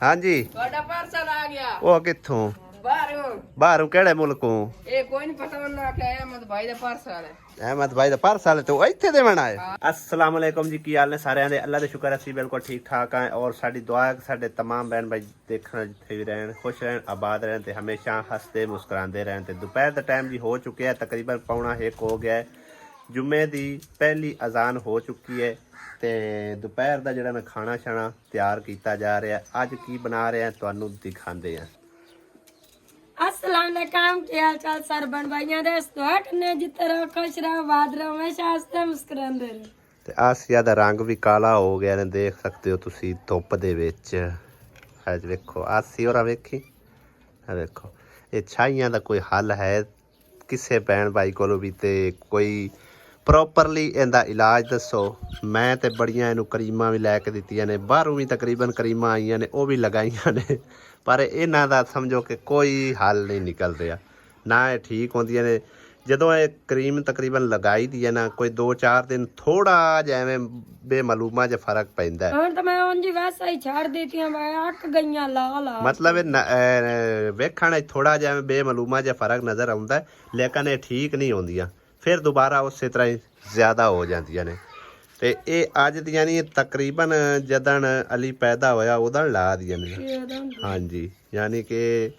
हाँ जी ਤੁਹਾਡਾ ਪਾਰਸਲ ਆ ਗਿਆ वो कित्थों ਬਾਹਰੋਂ बाहरों केड़े मुल्कों ਇਹ ਕੋਈ ਨਹੀਂ ਪਤਾ ਉਹਨਾਂ ਕਿ ਅਹਿਮਦ ਭਾਈ ਦਾ ਪਾਰਸਲ ਹੈ अहमद भाई दा पार्सल तो ਇੱਥੇ ਦੇਵਣ ਆਏ अस्सलाम वालेकुम जी ਕੀ ਹਾਲ ਨੇ ਸਾਰਿਆਂ ਦੇ ਅੱਲਾ ਦੇ ਸ਼ੁਕਰ ਅਸੀਂ ਬਿਲਕੁਲ ਠੀਕ ਠਾਕ ਆਂ ਔਰ ਸਾਡੀ ਦੁਆ ਹੈ ਕਿ ਸਾਡੇ तमाम ਬਹਿਨ ਭਾਈ ਦੇਖਣ ਜਿੱਥੇ ਵੀ ਰਹਿਣ ਖੁਸ਼ ਰਹਿਣ ਆਬਾਦ ਰਹਿਣ ਤੇ ਹਮੇਸ਼ਾ ਹੱਸਦੇ ਮੁਸਕਰਾਉਂਦੇ ਰਹਿਣ ਤੇ ਦੁਪਹਿਰ ਦਾ ਟਾਈਮ ਜੀ ਹੋ ਚੁੱਕਿਆ ਤਕਰੀਬਨ 12:45 ਹੋ ਗਿਆ ਹੈ ਜੁਮੇ ਦੀ ਪਹਿਲੀ ਅਜ਼ਾਨ ਹੋ ਚੁੱਕੀ ਹੈ ਤੇ ਦੁਪਹਿਰ ਦਾ ਜਿਹੜਾ ਮੈਂ ਖਾਣਾ ਛਾਣਾ ਤਿਆਰ ਕੀਤਾ ਜਾ ਰਿਹਾ ਅੱਜ ਕੀ ਬਣਾ ਰਹੇ ਹਾਂ ਤੁਹਾਨੂੰ ਦਿਖਾਉਂਦੇ ਹਾਂ अस्सलाम वालेकुम क्या हाल चाल सर बन भाइयों दे दुआ करने जिते रहो खुश रहो आबाद रहो हमेशा हंसते मुस्कुराते रहो ਤੇ ਆਸੀਆ ਦਾ ਰੰਗ ਵੀ ਕਾਲਾ ਹੋ ਗਿਆ ਨੇ ਦੇਖ ਸਕਦੇ ਹੋ ਤੁਸੀਂ ਧੁੱਪ ਦੇ ਵਿੱਚ ਅੱਜ ਵੇਖੋ ਆਸੀ ਹੋਰਾ ਵੇਖੀ ਆ ਵੇਖੋ ਇਹ ਛਾਈਆਂ ਦਾ ਕੋਈ ਹੱਲ ਹੈ ਕਿਸੇ ਭੈਣ ਭਾਈ ਕੋਲੋਂ ਵੀ ਤੇ ਕੋਈ ਪ੍ਰੋਪਰਲੀ ਇਹਦਾ ਇਲਾਜ ਦੱਸੋ ਮੈਂ ਤੇ ਬੜੀਆਂ ਇਹਨੂੰ ਕਰੀਮਾਂ ਵੀ ਲੈ ਕੇ ਦਿੱਤੀਆਂ ਨੇ ਬਾਹਰੋਂ ਵੀ ਤਕਰੀਬਨ ਕਰੀਮਾਂ ਆਈਆਂ ਨੇ ਉਹ ਵੀ ਲਗਾਈਆਂ ਨੇ ਪਰ ਇਹਨਾਂ ਦਾ ਸਮਝੋ ਕਿ ਕੋਈ ਹੱਲ ਨਹੀਂ ਨਿਕਲ ਰਿਹਾ ਨਾ ਇਹ ਠੀਕ ਹੁੰਦੀਆਂ ਨੇ ਜਦੋਂ ਇਹ ਕਰੀਮ ਤਕਰੀਬਨ ਲਗਾਈ ਦੀ ਹੈ ਨਾ ਕੋਈ 2-4 ਦਿਨ ਥੋੜਾ ਜਿਹਾ ਐਵੇਂ ਬੇਮਾਲੂਮਾ ਜਿਹਾ ਫਰਕ ਪੈਂਦਾ ਹੈ ਹੁਣ ਤਾਂ ਮੈਂ ਉਂਝ ਵੈਸਾ ਹੀ ਛੱਡ ਦਿੱਤੀਆਂ ਮੈਂ ਅੱਕ ਗਈਆਂ ਲਾ ਮਤਲਬ ਇਹ ਵੇਖਣ ਥੋੜਾ ਜਿਹਾ ਐਵੇਂ ਬੇਮਾਲੂਮਾ ਜਿਹਾ ਫਰਕ ਨਜ਼ਰ ਆਉਂਦਾ ਹੈ ਲੇਕਿਨ ਇਹ ਠੀਕ ਨਹੀਂ ਹੁੰਦੀਆਂ ਫਿਰ ਦੁਬਾਰਾ ਉਸੇ ਤਰ੍ਹਾਂ ਹੀ ਜ਼ਿਆਦਾ ਹੋ ਜਾਂਦੀਆਂ ਨੇ ਤੇ ਇਹ ਅੱਜ ਦੀਆਂ ਨਹੀਂ ਤਕਰੀਬਨ ਜਦਨ ਅਲੀ ਪੈਦਾ ਹੋਇਆ ਉਦੋਂ ਲਾ ਦੀਆਂ ਨੇ ਹਾਂਜੀ ਯਾਨੀ ਕਿ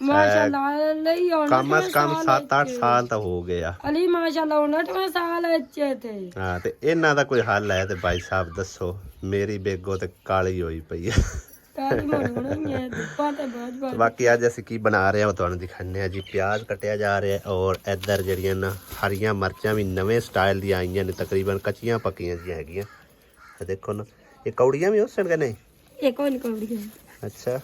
ਮਾਸ਼ਾਅੱਲਾ ਲਈ ਹੁਣ ਕਮ ਅਸ ਕਮ 7-8 ਸਾਲ ਤਾਂ ਹੋ ਗਏ ਆ ਅਲੀ ਮਾਸ਼ਾਅੱਲਾ 29 ਸਾਲ ਵਿੱਚ ਤੇ ਹਾਂ ਤੇ ਇਹਨਾਂ ਦਾ ਕੋਈ ਹੱਲ ਹੈ ਤੇ ਭਾਈ ਸਾਹਿਬ ਦੱਸੋ ਮੇਰੀ ਬੇਗੋ ਤੇ ਕਾਲੀ ਹੋਈ ਪਈ ਹੈ ਕਾਲੀ ਮੜੋਣੀ ਹੈ ਦੁੱਪਾਂ ਤੇ ਬਹੁਤ ਬਾਕੀ ਅੱਜ ਅਸੀਂ ਕੀ ਬਣਾ ਰਹੇ ਹਾਂ ਉਹ ਤੁਹਾਨੂੰ ਦਿਖਾਉਂਦੇ ਹਾਂ ਜੀ ਪਿਆਜ਼ ਕੱਟਿਆ ਜਾ ਰਿਹਾ ਔਰ ਇੱਧਰ ਜਿਹੜੀਆਂ ਨਾ ਹਰੀਆਂ ਮਿਰਚਾਂ ਵੀ ਨਵੇਂ ਸਟਾਈਲ ਦੀਆਂ ਆਈਆਂ ਨੇ ਤਕਰੀਬਨ ਕੱਚੀਆਂ ਪੱਕੀਆਂ ਜਿਹੀਆਂ ਹੈਗੀਆਂ ਇਹ ਦੇਖੋ ਨਾ ਇਹ ਕੌੜੀਆਂ ਵੀ ਉਸਣ ਕੇ ਨਹੀਂ ਇਹ ਕੋਈ ਕੌੜੀ ਅੱਛਾ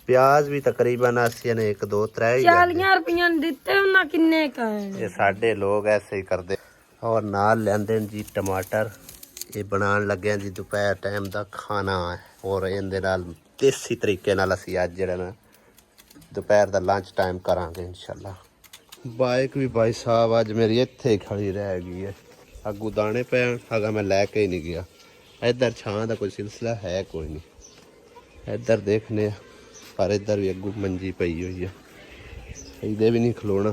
ਪਿਆਜ਼ ਵੀ ਤਕਰੀਬਨ ਅਸੀਂ ਨੇ 1-2-3 ਹੀ 40 ਰੁਪਈਆ ਦਿੱਤੇ ਉਹਨਾਂ ਕਿੰਨੇ ਕਹੇ ਇਹ ਸਾਡੇ ਲੋਕ ਐਸੇ ਹੀ ਕਰਦੇ ਔਰ ਨਾਲ ਲੈਂਦੇ ਨੇ ਜੀ ਟਮਾਟਰ ਇਹ ਬਣਾਉਣ ਲੱਗਿਆ ਜੀ ਦੁਪਹਿਰ ਟਾਈਮ ਦਾ ਖਾਣਾ ਹੈ ਔਰ ਇਹਦੇ ਨਾਲ ਦੇਸੀ ਤਰੀਕੇ ਨਾਲ ਅਸੀਂ ਅੱਜ ਜਿਹੜਾ ਨਾ ਦੁਪਹਿਰ ਦਾ ਲੰਚ ਟਾਈਮ ਕਰਾਂਗੇ ਇਨਸ਼ਾਅੱਲਾ ਬਾਈਕ ਵੀ ਭਾਈ ਸਾਹਿਬ ਅੱਜ ਮੇਰੀ ਇੱਥੇ ਹੀ ਖੜੀ ਰਹਿ ਗਈ ਹੈ ਅੱਗੂ ਦਾਣੇ ਪੈਣ ਅਗਾ ਮੈਂ ਲੈ ਕੇ ਹੀ ਨਹੀਂ ਗਿਆ ਇੱਧਰ ਛਾਂ ਦਾ ਕੋਈ ਸਿਲਸਿਲਾ ਹੈ ਕੋਈ ਨਹੀਂ ਇੱਧਰ ਦੇਖਨੇ ਪਰ ਇੱਧਰ ਵੀ ਅੱਗੂ ਮੰਜੀ ਪਈ ਹੋਈ ਹੈ ਇਹਦੇ ਵੀ ਨਹੀਂ ਖਲੋਣਾ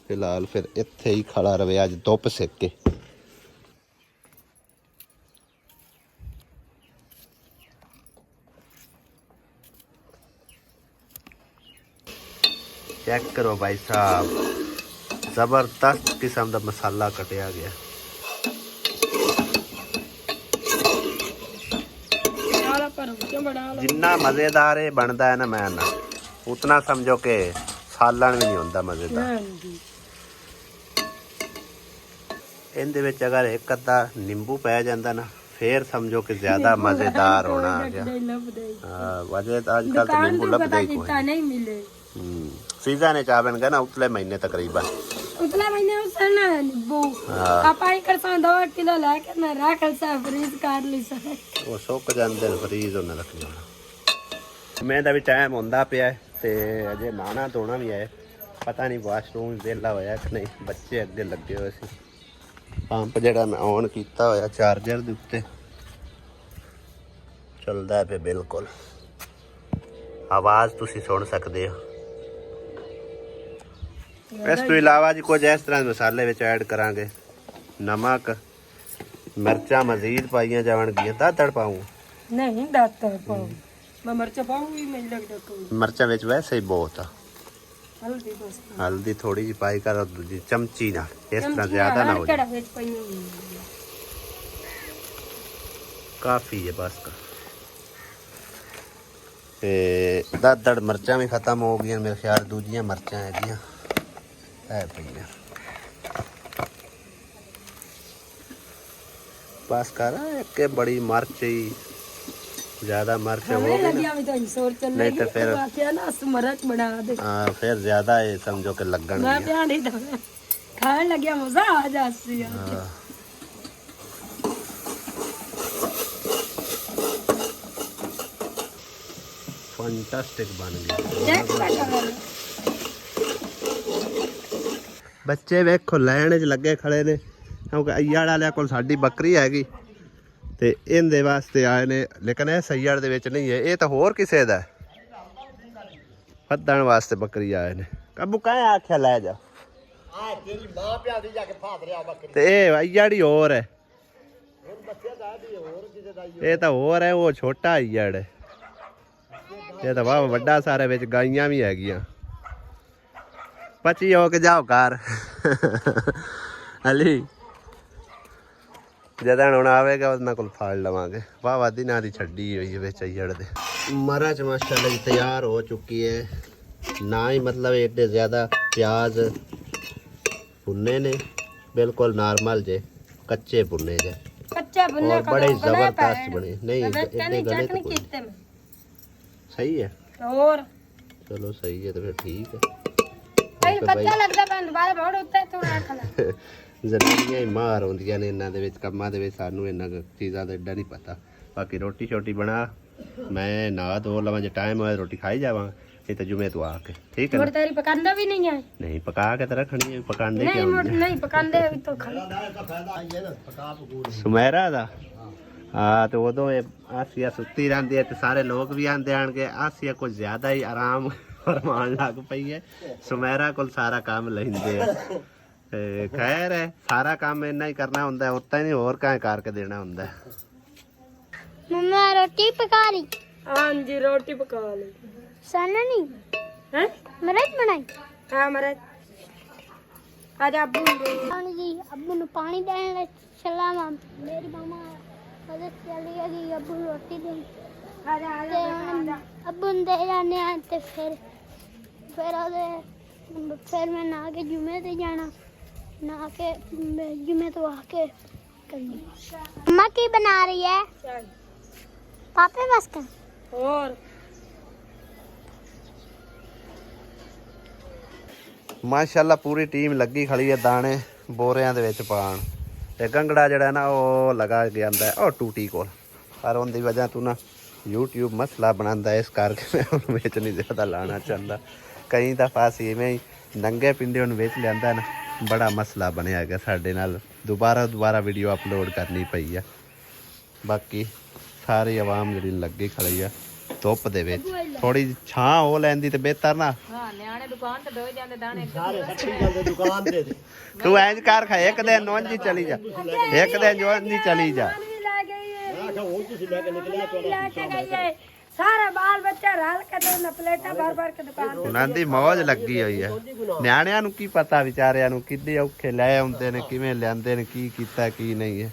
ਫਿਲਹਾਲ ਫਿਰ ਇੱਥੇ ਹੀ ਖੜਾ ਰਵੇ ਅੱਜ ਧੁੱਪ ਸੇਕ ਕੇ चेक करो भाई साहब जबरदस्त किस्म का मसाला कटिया गया जिन्ना मजेदार ये बनता है ना मैं ना उतना समझो कि सालन भी नहीं होता मजेदार इहदे विच अगर एक अद्धा नींबू पै जाता ना फिर समझो कि ज्यादा मजेदार होना आ गया वजह आजकल तो नींबू लभदा ही कोई नहीं मिले सीजन है चावन का ना उतले महीने तकरीबन उतले महीने उससे ना नींबू पापाई कर सा 2 किलो लेके ना रख सा फ्रीज कर ली सा ਉਹ ਸੁੱਕ ਜਾਂਦੇ ਨੇ ਫਰੀਜ਼ ਉਹਨਾਂ ਰੱਖ ਜਾਣਾ ਮੈਂ ਦਾ ਵੀ ਟਾਈਮ ਹੁੰਦਾ ਪਿਆ ਤੇ ਅਜੇ ਨਾਣਾ ਧੋਣਾ ਵੀ ਹੈ ਪਤਾ ਨਹੀਂ ਵਾਸ਼ਰੂਮ ਵੀ ਵਿਹਲਾ ਹੋਇਆ ਕਿ ਨਹੀਂ ਬੱਚੇ ਅੱਗੇ ਲੱਗੇ ਹੋਏ ਸੀ ਪੰਪ ਜਿਹੜਾ ਮੈਂ ਔਨ ਕੀਤਾ ਹੋਇਆ ਚਾਰਜਰ ਦੇ ਉੱਤੇ ਚੱਲਦਾ ਪਿਆ ਬਿਲਕੁਲ ਆਵਾਜ਼ ਤੁਸੀਂ ਸੁਣ ਸਕਦੇ ਹੋ ਇਸ ਤੋਂ ਇਲਾਵਾ ਜੀ ਕੁਝ ਇਸ ਤਰ੍ਹਾਂ ਦੇ ਮਸਾਲੇ ਵਿੱਚ ਐਡ ਕਰਾਂਗੇ ਨਮਕ मिर्चा मजीद पाइया जावणगियां दादड़ पाऊं नहीं दादड़ पाऊं मैं मिर्चा पाऊंगी मैं लगदा कोई मिर्चा विच वैसे ही बहुत आ हल्दी बस हल्दी थोड़ी जी पाई कर दूजी चमची ना इस तरह ज्यादा ना हो जाए विच पाई काफी है बस का ते दादड़ मिर्चा भी खत्म हो गई मेरे ख्याल दूजियां मिर्चा हैगियां है पईयां बस कर के बड़ी मिर्च ही ज्यादा मिर्च हो गई नहीं तो फिर बना दे फिर ज्यादा है समझो कि लगन खाने लगे मजा आ जाती फैंटास्टिक बन गया बच्चे वेखो लाइन च लगे खड़े ने क्योंकि अय्याड़ वाले कोल साडी बकरी हैगी ਤੇ ਇਹਦੇ ਵਾਸਤੇ ਆਏ ਨੇ, ਲੇਕਿਨ ਇਹ ਸਈਅੜ ਦੇ ਵਿੱਚ ਨਹੀਂ ਹੈ, ਇਹ ਤਾਂ ਹੋਰ ਕਿਸੇ ਦਾ ਫੱਦਣ ਵਾਸਤੇ ਬੱਕਰੀ ਆਏ ਨੇ। ਕਾਬੂ ਕਾਹ ਆਖਿਆ ਲੈ ਜਾ ਆ ਤੇਰੀ ਮਾਂ ਪਿਆਦੀ ਜਾ ਕੇ ਫਾਦ ਰਿਆ ਬੱਕਰੀ ਤੇ ਇਹ ਅਈੜੀ ਹੋਰ ਹੈ, ਹੁਣ ਬੱਚੇ ਦਾ ਵੀ ਹੋਰ ਕਿਸੇ ਦਾ ਇਹ ਤਾਂ ਹੋਰ ਹੈ, ਉਹ ਛੋਟਾ ਅਈੜ ਹੈ। ਇਹ ਤਾਂ ਵਾਹ ਵੱਡਾ ਸਾਰੇ ਵਿੱਚ ਗਾਈਆਂ ਵੀ ਹੈਗੀਆਂ। ਪੱਚੀ ਹੋ ਕੇ ਜਾਓ ਘਰ ਅਲੀ ਜਦੋਂ ਹੁਣ ਆਵੇਗਾ ਉਹਨਾਂ ਕੋਲ ਫੜ ਲਵਾਂਗੇ। ਵਾਹ ਵਾਦੀ ਨਾਲ ਦੀ ਛੱਡੀ ਹੋਈ ਹੈ ਵਿੱਚ ਅਈੜ ਦੇ। ਮਰਚ ਮਾਸ਼ਾਅੱਲਾ ਜੀ ਤਿਆਰ ਹੋ ਚੁੱਕੀ ਹੈ, ਨਾ ਹੀ मतलब एडे ज़्यादा प्याज भुने ने, बिल्कुल नॉर्मल जे कच्चे भुने जे कच्चे भुने और बड़े जबरदस्त बने। नहीं एडे गले तो कोई कीते में सही है, और चलो सही है तो फिर ठीक है। कहीं पता लगदा मैं दोबारा भोड़ उत्ते थोड़ा खला ਜ਼ਨਾਨੀਆਂ ਹੀ ਮਾਰ ਹੁੰਦੀਆਂ ਨੇ ਇਹਨਾਂ ਦੇ ਵਿੱਚ ਕੰਮਾਂ ਦੇ ਵਿੱਚ, ਸਾਨੂੰ ਇਹਨਾਂ ਚੀਜ਼ਾਂ ਦਾ ਐਡਾ ਨਹੀਂ ਪਤਾ। ਬਾਕੀ ਰੋਟੀ ਛੋਟੀ ਬਣਾ, ਮੈਂ ਨਹਾ ਧੋ ਲਵਾਂ, ਜੇ ਟਾਈਮ ਹੋਇਆ ਰੋਟੀ ਖਾਈ ਜਾਵਾਂ, नहीं तो जुमे तो आके ठीक है मोर तेरी पकांदा भी नहीं है, नहीं पका के तो रखनी है, पकाने नहीं मोर नहीं पकांदे अभी तो खा सुमेरा दा हाँ। तो उदों आसिया सुती रहती है तो सारे लोग भी आंदे आनगे, आसिया कुछ ज्यादा ही आराम फरमान लग पई है, सुमेरा को सारा काम लेंदे है। खैर है, सारा काम इन्ना ही करना होंदा है, उतना ही नहीं और कहाँ करके देना होंदा है। मम्मा रोटी पका ली? हां जी रोटी पका ली। साना नहीं हैं मरद बनाई? हां मरद आज अब्बू पानी जी अब्बू ने पानी देने चला माम मेरी मामा मदद चली गई अब्बू रोटी दे अब्बू ने दे जाने ते फिर मैं नहा के जुमे ते जाना, नहा के जुमे तो आके करनी। मम्मा की बना रही है? पापे बस का और ਮਾਸ਼ਾਅੱਲਾ ਪੂਰੀ ਟੀਮ ਲੱਗੀ ਖੜੀ ਹੈ ਦਾਣੇ ਬੋਰਿਆਂ ਦੇ ਵਿੱਚ ਪਾਣ, ਤੇ ਗੰਗੜਾ ਜਿਹੜਾ ਨਾ ਉਹ ਲਗਾ ਕੇ ਜਾਂਦਾ ਉਹ ਟੂਟੀ ਕੋਲ, ਪਰ ਉਹਦੀ ਵਜ੍ਹਾ ਤੋਂ ਨਾ YouTube ਮਸਲਾ ਬਣਾਉਂਦਾ, ਇਸ ਕਰਕੇ ਮੈਂ ਉਹਨੂੰ ਵਿੱਚ ਨਹੀਂ ਜ਼ਿਆਦਾ ਲਾਣਾ ਚਾਹੁੰਦਾ। ਕਈ ਦਫਾ ਅਸੀਂ ਇਵੇਂ ਹੀ ਨੰਗੇ ਪਿੰਡੇ ਉਹਨੂੰ ਵਿੱਚ ਲਿਆਂਦਾ ਨਾ, ਬੜਾ ਮਸਲਾ ਬਣਿਆ ਹੈਗਾ ਸਾਡੇ ਨਾਲ, ਦੁਬਾਰਾ ਵੀਡੀਓ ਅਪਲੋਡ ਕਰਨੀ ਪਈ ਆ। ਬਾਕੀ ਸਾਰੀ ਆਵਾਮ ਜਿਹੜੀ ਲੱਗੀ ਖੜੀ ਆ ਧੁੱਪ ਦੇ ਵਿੱਚ, ਥੋੜੀ ਛਾਂ ਹੋ ਲੈਂਦੀ ਤੇ ਬਿਹਤਰ ਨਾ। ਹਾਂ ਨਿਆਣੇ ਦੁਕਾਨ ਤੇ ਡੋਏ ਜਾਂਦੇ ਦਾਣੇ ਸਾਰੇ ਸੱਚੀ ਗੱਲ ਦੇ ਦੁਕਾਨ ਤੇ ਤੂੰ ਐਂਜ ਕਰ ਖਾ, ਇੱਕ ਦਿਨ ਨੌਂਜੀ ਚਲੀ ਜਾ, ਇੱਕ ਦਿਨ ਨੌਂਜੀ ਚਲੀ ਜਾ। ला गई है, ਆਖਾ ਹੋਰ ਕਿਸੇ ਲੈ ਕੇ ਨਿਕਲਿਆ लेके गई है सारा बाल बच्चा रल के तो न प्लेटा भर के दुकान पे। ਉਹਨਾਂ ਦੀ ਮੌਜ ਲੱਗੀ ਹੋਈ ਹੈ, ਨਿਆਣਿਆਂ ਨੂੰ ਕੀ ਪਤਾ ਵਿਚਾਰਿਆਂ ਨੂੰ ਕਿੱਡੇ ਔਖੇ ਲੈ ਆਉਂਦੇ ਨੇ, ਕਿਵੇਂ ਲਿਆਂਦੇ ਨੇ, ਕੀ ਕੀਤਾ ਕੀ ਨਹੀਂ ਹੈ।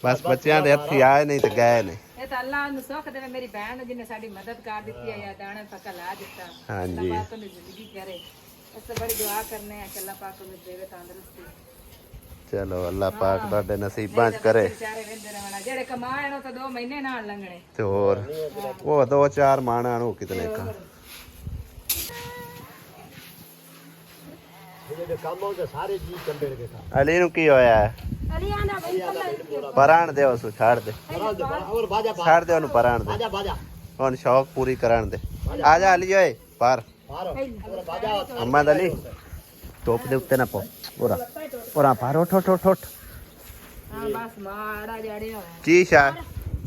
ਬਸ ਬੱਚਿਆਂ ਦੇ ਹੱਥੀ ਆਏ ਨਹੀਂ ਤੇ ਗਏ ਨੇ। ਇਹ ਤਾਂ ਅੱਲਾਹ ਨੂੰ ਸੁੱਖ ਦੇਵੇ, ਮੇਰੀ ਭੈਣ ਨੂੰ ਜਿਹਨੇ ਸਾਡੀ ਮਦਦ ਕਰ ਦਿੱਤੀ ਹੈ ਜਾਂ ਦਾਣੇ ਪੱਕਾ ਲਾ ਦਿੱਤਾ। ਹਾਂਜੀ ਅੱਲਾਹ ਪਾਕ ਨੂੰ ਜ਼ਿੰਦਗੀ ਕਰੇ, ਇਸ ਤੋਂ ਬੜੀ ਦੁਆ ਕਰਨੇ ਆ ਕਿ ਅੱਲਾਹ ਪਾਕ ਨੂੰ ਦੇਵੇ ਤੰਦਰੁਸਤੀ। ਚਲੋ ਅੱਲਾਹ ਪਾਕ ਤੁਹਾਡੇ ਨਸੀਬਾਂ 'ਚ ਕਰੇ। ਵਿਚਾਰੇ ਵੇਂਦੇ ਰਹਿਣਾ, ਜਿਹੜੇ ਕਮਾਏ ਨੂੰ ਤਾਂ 2 ਮਹੀਨੇ ਨਾਲ ਲੰਘਣੇ। ਤੇ ਹੋਰ ਉਹ 2-4 ਮਾਣਾ ਨੂੰ ਕਿਤਨੇ ਕਾ ਜਿਹੜੇ ਕੰਮ ਆਉਂਦੇ ਸਾਰੇ ਜੀ ਕੰਡੇ ਕੇ ਖਾ ਅਲੀ ਨੂੰ ਕੀ ਹੋਇਆ ਹੈ? हरियाणा भाई पल्ला ਪਰਾਣ ਦੇ ਉਸ ਛੱਡ ਦੇ, ਹੋਰ ਬਾਜਾ ਛੱਡ ਦੇ ਉਹਨੂੰ ਪਰਾਣ ਦੇ, ਬਾਜਾ ਬਾਜਾ ਹੁਣ ਸ਼ੌਕ ਪੂਰੀ ਕਰਨ ਦੇ। ਆ ਜਾ ਅਲੀ ਓਏ ਪਰ ਬਾਹਰ ਹੋਰ ਬਾਜਾ ਅਹਿਮਦ ਅਲੀ ਧੁੱਪ ਦੇ ਉੱਤੇ ਨਾ ਪੋ, ਉਰਾ ਪਰ ਉੱਠ ਉੱਠ ਉੱਠ ਉੱਠ। ਹਾਂ ਬਸ ਮਾੜਾ ਜੜਿਆ ਹੋਇਆ, ਕੀ ਸ਼ਾ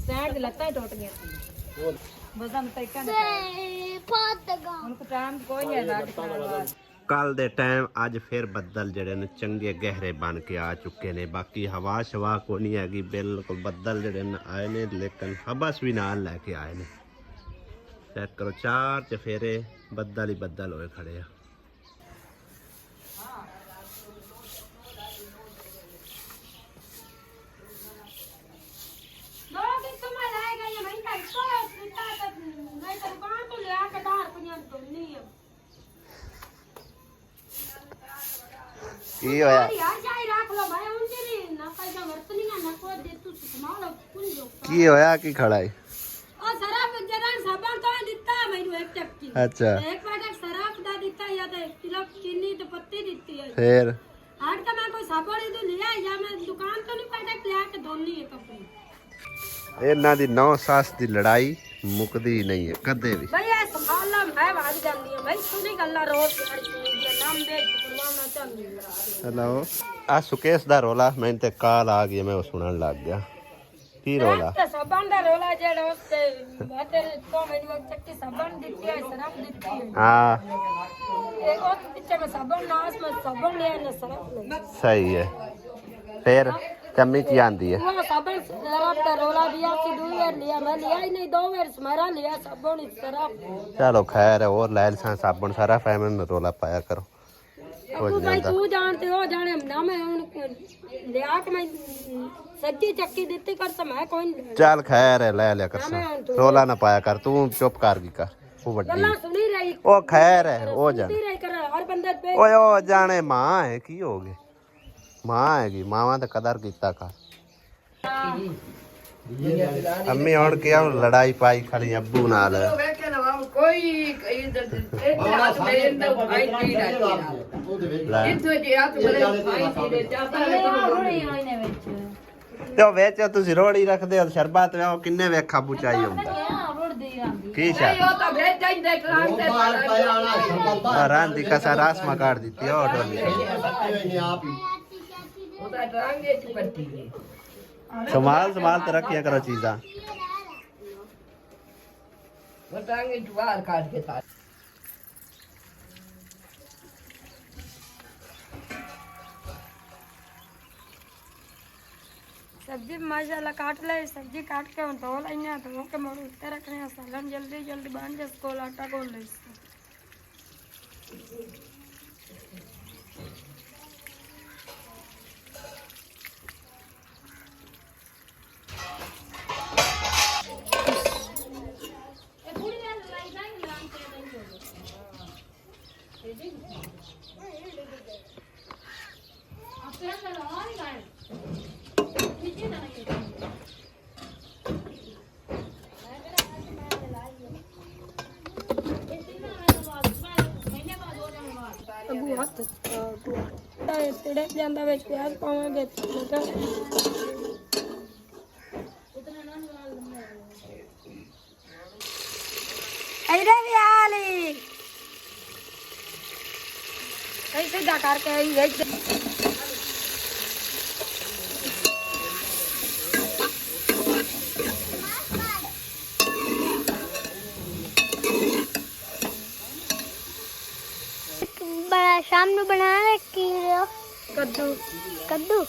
ਸੈਂਡ ਦੀ ਲੱਤਾਂ ਹੀ ਟੁੱਟ ਗਈਆਂ। ਬਸਮ ਤੈਕਾਂ ਦੇ पातगा ਹੁਣ ਕੋ ਟਾਈਮ ਕੋਈ ਨਹੀਂ ਹੈ ਰਾਤ ਖਾਣ ਵਾਸਤੇ। ਕੱਲ ਦੇ ਟਾਈਮ ਅੱਜ ਫਿਰ ਬੱਦਲ ਜਿਹੜੇ ਨੇ ਚੰਗੇ ਗਹਿਰੇ ਬਣ ਕੇ ਆ ਚੁੱਕੇ ਨੇ। ਬਾਕੀ ਹਵਾ ਸ਼ਵਾ ਕੋ ਨਹੀਂ ਹੈਗੀ, ਬਿਲਕੁਲ ਬੱਦਲ ਜਿਹੜੇ ਨੇ ਆਏ ਨੇ, ਲੇਕਿਨ ਹਬਸ ਵੀ ਨਾਲ ਲੈ ਕੇ ਆਏ ਨੇ। ਚੈੱਕ ਕਰੋ, 4 ਚਫੇਰੇ ਬੱਦਲ ਹੀ ਬੱਦਲ ਹੋਏ ਖੜੇ ਆ। दो दिन समय रहेगा ये महीना इसको इतना तक नहीं तो दुकान तो ले आके दार पुनिया तो नहीं है ਕੀ ਹੋਇਆ? यार जाई रख लो भाई उनके लिए ना पैसा वर्त नहीं ना को दे तू संभालो कुन जो ਕੀ ਹੋਇਆ? ਕੀ ਖੜਾ ਹੈ? और शराब जरा साबन तो दिता मैंने एक चक्की ਅੱਛਾ एक पैकेट शराब दा दिता या तो 1 किलो चीनी तो पत्ती दिती है ਫਿਰ आज का मैं कोई साबन इधर लिया या मैं दुकान तो नहीं पैकेट ले आके धोनी है कपड़े ਇਹਨਾਂ ਦੀ 9 ਸੱਸ ਦੀ ਲੜਾਈ ਮੁੱਕਦੀ ਨਹੀਂ ਹੈ ਕਦੇ ਵੀ। भैया संभालना है भाग जाती है भाई सुनी गल्ला रोज नाम दे फरमाना चल ਹੈਲੋ, ਆ ਸੁਕੇਸ਼ ਦਾ ਰੋਲਾ ਮੈਨੂੰ ਤੇ ਕਾਲ ਆ ਗਈ, ਮੈਂ ਉਹ ਸੁਣਨ ਲੱਗ ਗਿਆ। ਕੀ ਰੋਲਾ ਤੇ ਸਾਬਣ ਦਾ ਰੋਲਾ ਜਿਹੜਾ ਉਸ ਤੇ ਮੈਂ ਤੇਰੇ ਤੋਂ ਮੈਨੂੰ ਇੱਕ ਚੱਕੀ ਸਾਬਣ ਦਿੱਤੀ ਹੈ ਸਰਫ ਦਿੱਤੀ ਹੈ ਹਾਂ ਤੇ ਉਸ ਪਿੱਛੇ ਮੈਂ ਸਾਬਣ ਨਾਸ ਮੈਂ ਸਾਬਣ ਲਿਆ ਨਾ ਸਰਫ ਲਿਆ ਸਹੀ ਹੈ ਫਿਰ ਕਮੀ ਕੀ ਆਂਦੀ ਹੈ ਉਹ ਸਾਬਣ ਸਰਫ ਦਾ ਰੋਲਾ ਦਿਆ ਸੀ 2 ਵਾਰ ਲਿਆ ਮੈਂ ਲਿਆ ਹੀ ਨਹੀਂ 2 ਵਾਰ ਸਮਾਰਾ ਲਿਆ ਸਾਬਣ ਸਰਫ ਚਲੋ ਖੈਰ ਹੈ ਹੋਰ ਲੈ ਲਸਾਂ ਸਾਬਣ ਸਾਰਾ ਫੈਮਨ ਰੋਲਾ ਪਾਇਆ ਕਰੋ ਹੋ ਤੂੰ ਭਾਈ ਜਾਂਦਾ ਤੂੰ ਜਾਣਦੇ ਹੋ ਜਾਣੇ ਨਾ ਮੈਂ ਹੁਣ ਲਿਆ ਕੇ ਮੈਂ ਸੱਜੀ ਚੱਕੀ ਦਿੱਤੀ ਕਰ ਸਮਾ ਕੋਈ ਨਹੀਂ ਚੱਲ ਖੈਰ ਹੈ ਲੈ ਲਿਆ ਕਰ ਸਾਂ। ਰੋਲਾ ਨਾ ਪਾਇਆ ਕਰ ਤੂੰ ਚੁੱਪ ਕਰ ਗਈ ਕਰ ਉਹ ਵੱਡੀ ਗੱਲਾਂ ਸੁਣੀ ਰਹੀ ਉਹ ਖੈਰ ਹੈ ਉਹ ਜਾਣ ਸੁਣੀ ਰਹੀ ਕਰ ਹਰ ਬੰਦੇ ਤੇ ਓਏ ਉਹ ਜਾਣੇ ਮਾਂ ਹੈ ਕੀ ਹੋ ਗਏ ਮਾਂ ਹੈਗੀ ਮਾਵਾਂ ਤੇ ਕਦਰ ਕੀਤਾ ਕਰ ਅੰਮੀ ਹੁਣ ਕੀ ਲੜਾਈ ਪਾਈ ਖੜੀ ਅੱਬੂ ਨਾਲ ਲੈ। ਤੇ ਉਹ ਵਿੱਚ ਤੁਸੀਂ ਰੋੜੀ ਰੱਖਦੇ ਹੋ ਸ਼ਰਬਤ ਉਹ ਕਿੰਨੇ ਵੇਖਾ ਬੁਚਾਈ ਹੁੰਦਾ ਕੀ ਸ਼ਰ ਰਾਂ ਦੀ ਕਸਾ ਰਾਸਮਾ ਕਾਟ ਦਿੱਤੀ ਉਹ ਢੋਲੀ ਸੰਭਾਲ ਸੰਭਾਲ ਤੇ ਰੱਖਿਆ ਕਰੋ ਚੀਜ਼ਾਂ सब्जी माशाल्लाह काट ले सब्जी काट के धो लेने धो के मोड़ उत्ते रखने सालन जल्दी जल्दी बन जाए स्कूल आटा गोल ले अबू हाथ तेरे जांदा ਵਿੱਚ ਪਿਆਜ਼ ਪਾਵਾਂਗੇ ऐरे भी आली ऐसे जा करके आई शाम में बनाना की कद्दू कद्दू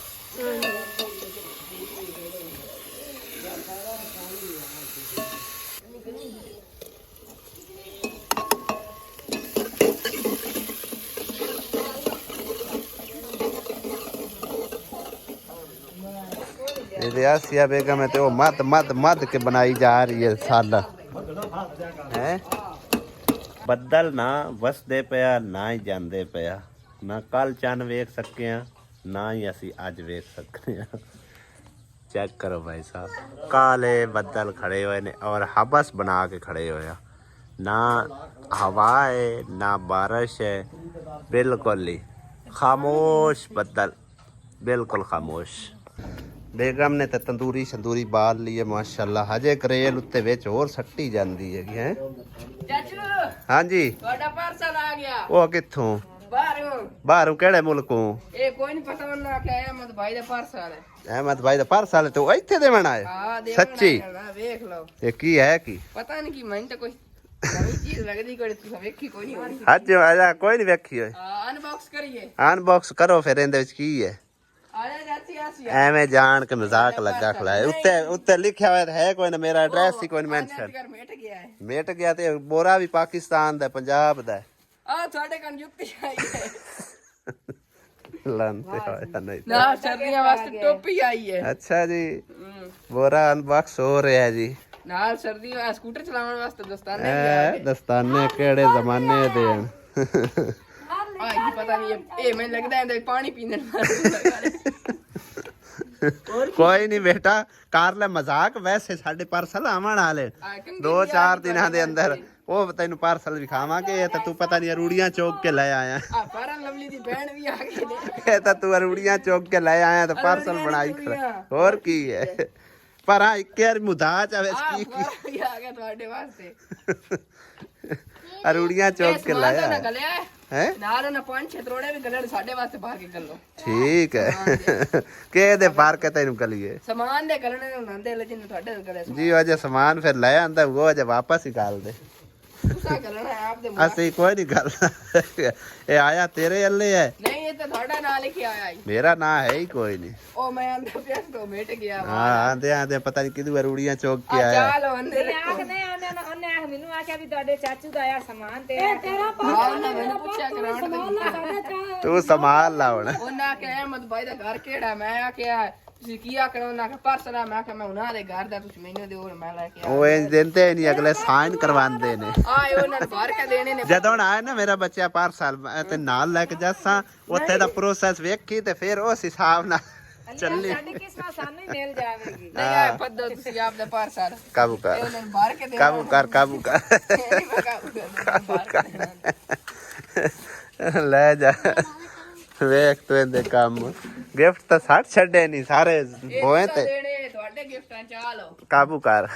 आसिया बेगम है तो वो मद मद मद के बनाई जा रही है साला है ਬੱਦਲ ਨਾ ਵਸਦੇ ਪਿਆ ਨਾ ਹੀ ਜਾਂਦੇ ਪਿਆ ਨਾ ਕੱਲ ਚੰਨ ਵੇਖ ਸਕੇ ਆ ਨਾ ਹੀ ਅਸੀਂ ਅੱਜ ਵੇਖ ਸਕਦੇ ਆ ਚੈੱਕ ਕਰੋ ਭਾਈ ਸਾਹਿਬ ਕਾਲੇ ਬੱਦਲ ਖੜੇ ਹੋਏ ਨੇ ਔਰ ਹਬਸ ਬਣਾ ਕੇ ਖੜੇ ਹੋਏ ਆ ਨਾ ਹਵਾ ਹੈ ਨਾ ਬਾਰਿਸ਼ ਹੈ ਬਿਲਕੁਲ ਹੀ ਖਾਮੋਸ਼ ਬੱਦਲ ਬਿਲਕੁਲ ਖਾਮੋਸ਼ ਬੇਗਮ ਨੇ ਤਾਂ ਤੰਦੂਰੀ ਸੰਦੂਰੀ ਬਾਲ ਲਈ ਹੈ ਮਾਸ਼ਾਅੱਲਾ ਹਜੇ ਕਰੇਲ ਉੱਤੇ ਵਿੱਚ ਹੋਰ ਸੱਟੀ ਜਾਂਦੀ ਹੈਗੀ ਹੈ ਚਾਚੂ ਹਾਂਜੀ ਤੁਹਾਡਾ ਪਾਰਸਲ ਆ ਗਿਆ ਉਹ ਕਿੱਥੋਂ ਬਾਹਰੋਂ ਕਿਹੜੇ ਮੁਲਕੋਂ ਇਹ ਕੋਈ ਨਹੀਂ ਪਤਾ ਮੈਨੂੰ ਕਿ ਅਹਿਮਦ ਭਾਈ ਦਾ ਪਾਰਸਲ ਹੈ ਅਹਿਮਦ ਭਾਈ ਦਾ ਪਾਰਸਲ ਤੇ ਉਹ ਇੱਥੇ ਦੇਵਣ ਆਇਆ ਹਾਂ ਦੇ ਸੱਚੀ ਵੇਖ ਲਓ ਇਹ ਕੀ ਹੈ ਕੀ ਪਤਾ ਨਹੀਂ ਕੀ ਮੈਨੂੰ ਤਾਂ ਕੋਈ ਨਵੀਂ ਚੀਜ਼ ਲੱਗਦੀ ਕੋਈ ਤੁਸੀਂ ਵੇਖੀ ਕੋਈ ਨਹੀਂ ਹੋਣੀ ਅੱਜ ਆਜਾ ਕੋਈ ਨਹੀਂ ਵੇਖੀ ਹੋਏ ਅਨਬਾਕਸ ਕਰੀਏ ਅਨਬਾਕਸ ਕਰੋ ਫਿਰ ਇਹਦੇ ਵਿੱਚ ਕੀ ਹੈ ਆ ਜਾ ਚਾਚੀ ਆਸੀ ਐਵੇਂ ਜਾਣ ਕੇ ਮਜ਼ਾਕ ਲੱਗਾ ਖਲਾਏ ਉੱਤੇ ਲਿਖਿਆ ਹੋਇਆ ਹੈ ਕੋਈ ਨਾ ਮੇਰਾ ਐਡਰੈਸ ਹੀ ਕੋਈ ਮੈਂਸ਼ਨ ਘਰ ਮਿਟ ਗਿਆ ਹੈ ਮਿਟ ਗਿਆ ਤੇ ਬੋਰਾ ਵੀ ਪਾਕਿਸਤਾਨ ਦਾ ਪੰਜਾਬ ਦਾ ਆ ਤੁਹਾਡੇ ਕੰਨ ਜੁੱਤੀ ਆਈ ਹੈ ਲੰਤੇ ਹੋਇਆ ਨਹੀਂ ਨਾ ਸਰਦੀਆਂ ਵਾਸਤੇ ਟੋਪੀ ਆਈ ਹੈ ਅੱਛਾ ਜੀ ਬੋਰਾ ਅਨਬਾਕਸ ਹੋ ਰਿਹਾ ਜੀ ਨਾਲ ਸਰਦੀਆਂ ਸਕੂਟਰ ਚਲਾਉਣ ਵਾਸਤੇ ਦਸਤਾਨੇ ਵੀ ਆ ਗਏ ਦਸਤਾਨੇ ਕਿਹੜੇ ਜ਼ਮਾਨੇ ਦੇ ਹਨ ਆ ਕੀ ਪਤਾ ਨਹੀਂ ਇਹ ਮੈਨੂੰ ਲੱਗਦਾ ਇਹਦੇ ਪਾਣੀ ਪੀਣ ਨਾਲ ਕੋਈ ਨਹੀਂ ਬੇਟਾ ਕਰ ਲੈ ਮਜ਼ਾਕ ਵੈਸੇ ਸਾਡੇ ਪਾਰਸਲ ਆਵਣ ਵਾਲੇ 2-4 ਦਿਨਾਂ ਦੇ ਅੰਦਰ ਉਹ ਤੈਨੂੰ ਪਾਰਸਲ ਵਿਖਾਵਾਂਗੇ ਇਹ ਤਾਂ ਤੂੰ ਪਤਾ ਨਹੀਂ ਅਰੂੜੀਆਂ ਚੋਕ ਕੇ ਲੈ ਆਇਆ ਆ ਫਰਨ ਲਵਲੀ ਦੀ ਭੈਣ ਵੀ ਆ ਗਈ ਨੇ ਇਹ ਤਾਂ ਤੂੰ ਅਰੂੜੀਆਂ ਚੋਕ ਕੇ ਲੈ ਆਇਆ ਤਾਂ ਪਾਰਸਲ ਬਣਾਈ ਖੜਾ ਹੋਰ ਕੀ ਹੈ ਪਰ ਆ ਇੱਕ ਯਾਰ ਮੁਦਾਜ ਆ ਵਿੱਚ ਕੀ ਆ ਗਿਆ ਤੁਹਾਡੇ ਵਾਸਤੇ ਅਰੂੜੀਆਂ ਚੋਕ ਕੇ ਲੈ ਨਾ ਆਇਆ ਗਲਿਆ ਹੈ ਨਾਲ ਉਹਨਾਂ 5-6 ਤਰੋੜੇ ਵੀ ਗੱਲਣ ਸਾਡੇ ਵਾਸਤੇ ਪਾ ਕੇ ਗੱਲੋ ਠੀਕ ਹੈ ਕਿਹਦੇ ਪਾਰ ਕੇ ਤੈਨੂੰ ਕਲੀਏ ਸਮਾਨ ਦੇ ਗੱਲਣੇ ਉਹਨਾਂ ਦੇ ਜਿੰਨੇ ਤੁਹਾਡੇ ਗਲੇ ਜੀ ਉਹ ਜੇ ਸਮਾਨ ਫਿਰ ਲੈ ਆਂਦਾ ਉਹ ਜੇ ਵਾਪਸ ਹੀ ਕਰ ਦੇ ਤੁਸੀਂ ਗੱਲਣਾ ਆਪ ਦੇ ਅਸੀਂ ਕੋਈ ਨਹੀਂ ਗੱਲ ਇਹ ਆਇਆ ਤੇਰੇ ਅੱਲੇ ਹੈ ਨਹੀਂ ਇਹ ਤਾਂ ਤੁਹਾਡਾ ਨਾਂ ਲਿਖਿਆ ਆਇਆ ਜੀ ਮੇਰਾ ਨਾਂ ਹੈ ਹੀ ਕੋਈ ਨਹੀਂ ਉਹ ਮੈਂ ਅੰਦਰ ਪਿਆ ਤੋਂ ਮਿਟ ਗਿਆ ਹਾਂ ਆਂਦੇ ਆਂਦੇ ਪਤਾ ਨਹੀਂ ਕਿਦੋਂ ਰੂੜੀਆਂ ਚੋਕ ਕੇ ਆਇਆ ਚਾਲ ਅੰਦਰ ਆਖਦੇ ਉਹਨੇ ਮੈਨੂੰ ਆਖਿਆ ਵੀ ਤੁਹਾਡੇ ਚਾਚੂ ਦਾ ਆਇਆ ਸਮਾਨ ਤੇ ਤੇਰਾ ਉਹਨੇ ਮੈਨੂੰ ਪੁੱਛਿਆ ਕਰਾਉਣ ਤੂੰ ਸੰਭਾਲ ਲਾ ਹੁਣ ਉਹਨਾਂ ਆਖਿਆ ਅਹਿਮਦ ਬਾਈ ਦਾ ਘਰ ਕਿਹੜਾ ਮੈਂ ਆਖਿਆ ਤੁਸੀਂ ਕੀ ਆਖਣਾ ਉਹਨਾਂ ਆਖਿਆ ਪਰਸਰਾ ਮੈਂ ਆਖਿਆ ਮੈਂ ਉਹਨਾਂ ਦੇ ਘਰ ਦਾ ਤੁਸੀਂ ਮੈਨੂੰ ਦਿਓ ਮੈਂ ਲੈ ਕੇ ਉਹ ਇੰਜ ਦਿੰਦੇ ਨਹੀਂ ਅਗਲੇ ਸਾਈਨ ਕਰਵਾਉਂਦੇ ਨੇ ਆਏ ਉਹਨਾਂ ਨੂੰ ਭਰ ਕੇ ਦੇਣੇ ਨੇ ਜਦੋਂ ਹੁਣ ਆਇਆ ਨਾ ਮੇਰਾ ਬੱਚਾ ਪਾਰਸਲ ਤੇ ਨਾਲ ਲੈ ਕੇ ਜਾਸਾਂ ਉੱਥੇ ਦਾ ਪ੍ਰੋਸੈਸ ਵੇਖੀ ਤੇ ਫਿਰ ਉਸ ਹਿਸਾਬ ਨਾਲ ਚੱਲੀ ਸਾਡੀ ਕਿਸਮਤ ਸਾਨੂੰ ਹੀ ਮਿਲ ਜਾਵੇਗੀ ਨਹੀਂ ਆਏ ਪੱਦੋ ਤੁਸੀਂ ਆਪ ਦਾ ਪਰਸਰ ਕਾਬੂ ਕਰ ਉਹਨਾਂ ਨੂੰ ਭਰ ਕੇ ਦੇਣਾ ਕਾਬੂ ਕਰ ਕਾਬੂ ਕਰ ਕਾਬੂ ਕਰ ਲੈ ਜਾ ਵੇਖ ਤੂੰ ਇਹਦੇ ਕੰਮ ਗਿਫਟ ਤਾਂ ਛੱਡ ਛੱਡੇ ਨਹੀਂ ਸਾਰੇ ਹੋਏ ਤੇ ਦੇਣੇ ਤੁਹਾਡੇ ਗਿਫਟਾਂ ਚਾਲੋ ਕਾਬੂ ਕਰ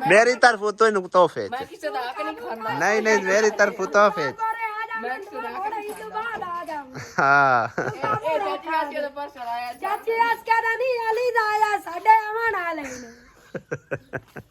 ਮੇਰੀ ਤਰਫੋਂ ਤੋਂ ਇਹਨੂੰ ਤੋਹਫੇ ਮੈਂ ਕਿਸੇ ਦਾ ਹੱਕ ਨਹੀਂ ਖਾਂਦਾ ਨਹੀਂ ਨਹੀਂ ਮੇਰੀ ਤਰਫੋਂ ਤੋਹਫੇ ਮੈਂ ਕਿਸੇ ਦਾ ਹੱਕ ਨਹੀਂ ਤੋਂ ਬਾਅਦ ਆ ਜਾਊਂਗਾ ਹਾਂ ਇਹ ਚਾਚੀ ਦਾ ਪਰਸਰ ਆਇਆ ਚਾਚੀ ਅੱਜ ਕਹਿੰਦਾ ਨਹੀਂ ਅਲੀ ਦਾ ਆਇਆ ਸਾਡੇ ਆਵਾਂ ਨਾਲ ਲੈਣ